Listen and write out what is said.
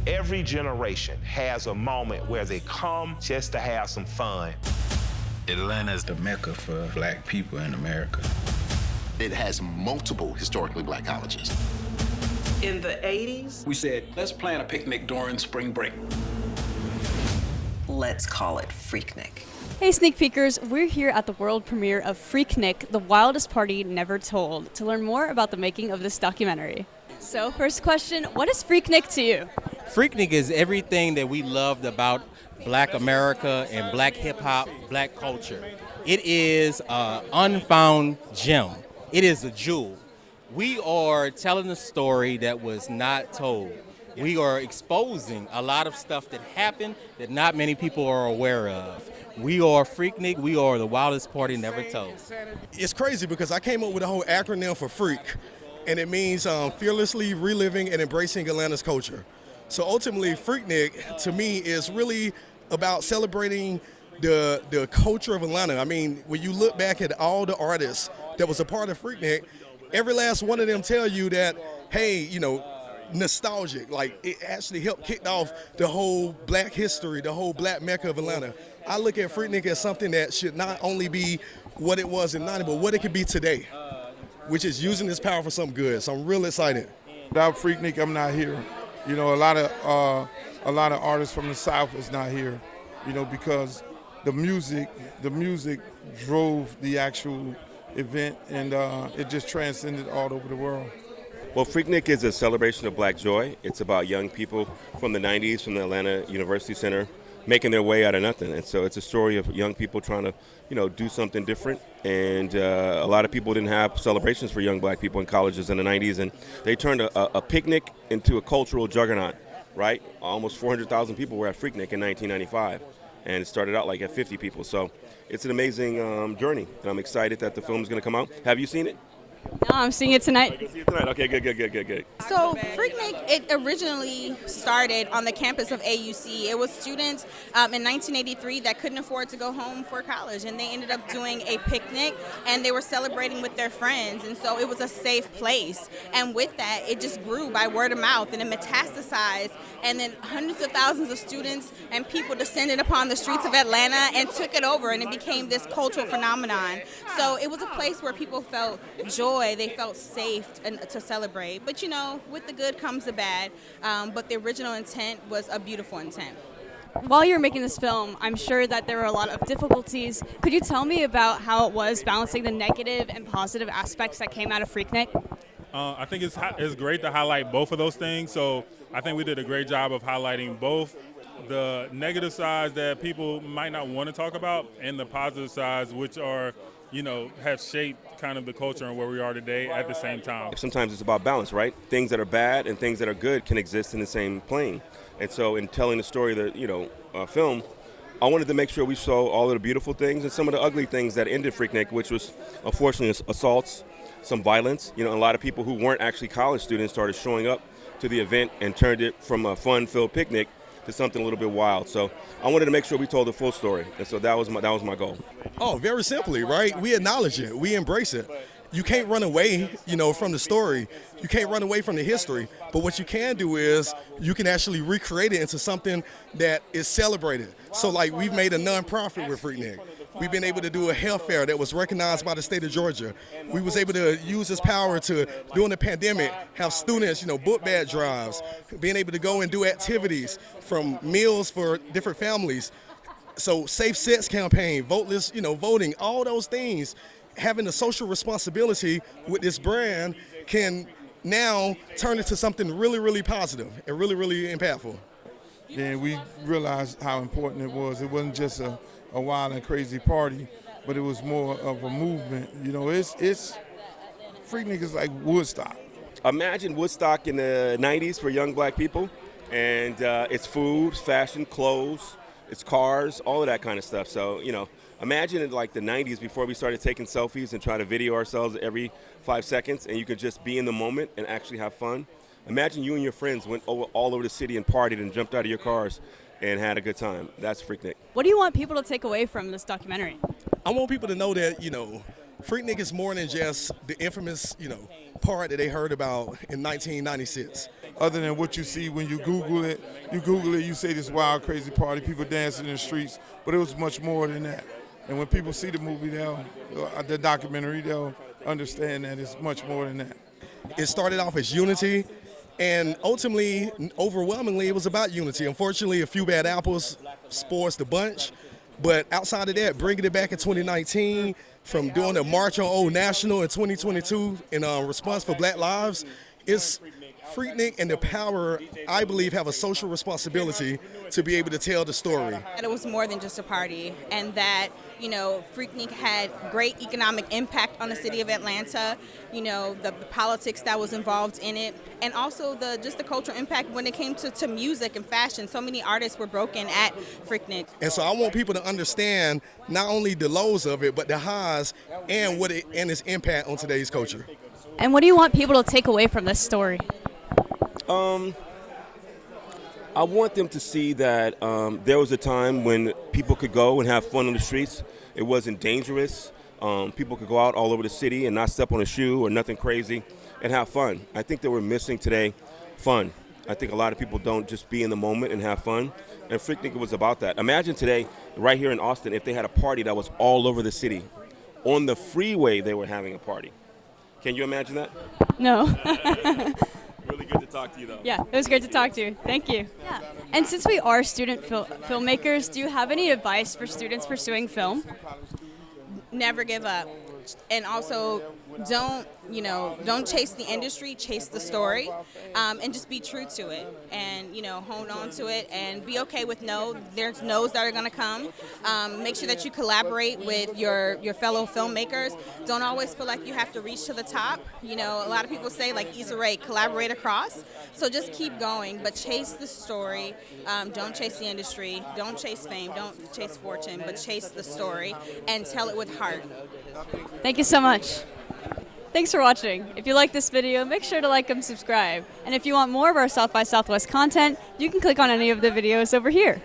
Every generation has a moment where they come just to have some fun. Atlanta is the mecca for black people in America. It has multiple historically black colleges. In the 80s, we said, let's plan a picnic during spring break. Let's call it Freaknik. Hey sneak peekers, we're here at the world premiere of Freaknik, the wildest party never told, to learn more about the making of this documentary. So first question, what is Freaknik to you? Freaknik is everything that we loved about Black America and Black hip hop, Black culture. It is an unfound gem. It is a jewel. We are telling a story that was not told. We are exposing a lot of stuff that happened that not many people are aware of. We are Freaknik. We are the wildest party never told. It's crazy because I came up with a whole acronym for Freak, and it means fearlessly reliving and embracing Atlanta's culture. So ultimately, Freaknik, to me, is really about celebrating the culture of Atlanta. I mean, when you look back at all the artists that was a part of Freaknik, every last one of them tell you that, hey, you know, nostalgic, like it actually helped kick off the whole black history, the whole black mecca of Atlanta. I look at Freaknik as something that should not only be what it was in 90, but what it could be today, which is using this power for something good. So I'm real excited. Without Freaknik, I'm not here. You know, a lot of artists from the South is not here, you know, because the music drove the actual event, and it just transcended all over the world. Well, Freaknik is a celebration of black joy. It's about young people from the 90s, from the Atlanta University Center, making their way out of nothing. And so it's a story of young people trying to, you know, do something different. And a lot of people didn't have celebrations for young black people in colleges in the 90s, and they turned a picnic into a cultural juggernaut, right? Almost 400,000 people were at Freaknik in 1995, and it started out like at 50 people. So it's an amazing journey, and I'm excited that the film is going to come out. Have you seen it? No, I'm seeing it tonight. See it tonight. Okay, good. So Freaknik, it originally started on the campus of AUC. It was students in 1983 that couldn't afford to go home for college, and they ended up doing a picnic, and they were celebrating with their friends, and so it was a safe place. And with that, it just grew by word of mouth, and it metastasized, and then hundreds of thousands of students and people descended upon the streets of Atlanta and took it over, and it became this cultural phenomenon. So it was a place where people felt joy. They felt safe to celebrate. But, you know, with the good comes the bad. But the original intent was a beautiful intent. While you were making this film, I'm sure that there were a lot of difficulties. Could you tell me about how it was balancing the negative and positive aspects that came out of Freaknik? I think it's great to highlight both of those things. So I think we did a great job of highlighting both the negative sides that people might not want to talk about and the positive sides, which are, you know, have shaped kind of the culture and where we are today at the same time. Sometimes it's about balance, right? Things that are bad and things that are good can exist in the same plane. And so in telling the story of the, you know, film, I wanted to make sure we saw all of the beautiful things and some of the ugly things that ended Freaknik, which was unfortunately assaults, some violence. You know, a lot of people who weren't actually college students started showing up to the event and turned it from a fun-filled picnic to something a little bit wild. So I wanted to make sure we told the full story, and so that was my goal. Oh, very simply, right? We acknowledge it. We embrace it. You can't run away, you know, from the story. You can't run away from the history. But what you can do is you can actually recreate it into something that is celebrated. So, like, we've made a nonprofit with Freaknik. We've been able to do a health fair that was recognized by the state of Georgia. We was able to use this power to, during the pandemic, have students, you know, book bag drives, being able to go and do activities from meals for different families. So safe sex campaign, voteless, you know, voting, all those things, having a social responsibility with this brand can now turn into something really, really positive and really, really impactful. Yeah, we realized how important it was. It wasn't just a wild and crazy party, but it was more of a movement. You know, it's Freaknik is like Woodstock. Imagine Woodstock in the 90s for young black people, and it's food, fashion, clothes, it's cars, all of that kind of stuff. So, you know, imagine in like the 90s before we started taking selfies and trying to video ourselves every 5 seconds, and you could just be in the moment and actually have fun. Imagine you and your friends went all over the city and partied and jumped out of your cars and had a good time. That's Freaknik. What do you want people to take away from this documentary? I want people to know that, you know, Freaknik is more than just the infamous, you know, part that they heard about in 1996. other than what you see when you Google it. You say this wild, crazy party, people dancing in the streets, but it was much more than that. And when people see the movie, the documentary, they'll understand that it's much more than that. It started off as unity, and ultimately, overwhelmingly, it was about unity. Unfortunately, a few bad apples spoils the bunch, but outside of that, bringing it back in 2019, from doing a March on Old National in 2022 in response for Black Lives, it's Freaknik and the Power, I believe, have a social responsibility to be able to tell the story. That it was more than just a party, and that, you know, Freaknik had great economic impact on the city of Atlanta, you know, the politics that was involved in it, and also just the cultural impact when it came to music and fashion. So many artists were broken at Freaknik. And so I want people to understand not only the lows of it, but the highs and its impact on today's culture. And what do you want people to take away from this story? I want them to see that there was a time when people could go and have fun on the streets. It wasn't dangerous. People could go out all over the city and not step on a shoe or nothing crazy and have fun. I think that we're missing today fun. I think a lot of people don't just be in the moment and have fun. And Freaknik was about that. Imagine today, right here in Austin, if they had a party that was all over the city. On the freeway, they were having a party. Can you imagine that? No. Really good to talk to you, though. Yeah, it was great to talk to you. Thank you. Yeah. And since we are student filmmakers, do you have any advice for students pursuing film? Never give up. And also, don't chase the industry, chase the story, and just be true to it, and, you know, hone on to it, and be okay with no. There's no's that are going to come. Make sure that you collaborate with your fellow filmmakers. Don't always feel like you have to reach to the top. You know, a lot of people say, like Issa Rae, collaborate across. So just keep going, but chase the story. Don't chase the industry. Don't chase fame. Don't chase fortune, but chase the story and tell it with heart. Thank you so much. Thanks for watching. If you like this video, make sure to like and subscribe. And if you want more of our South by Southwest content, you can click on any of the videos over here.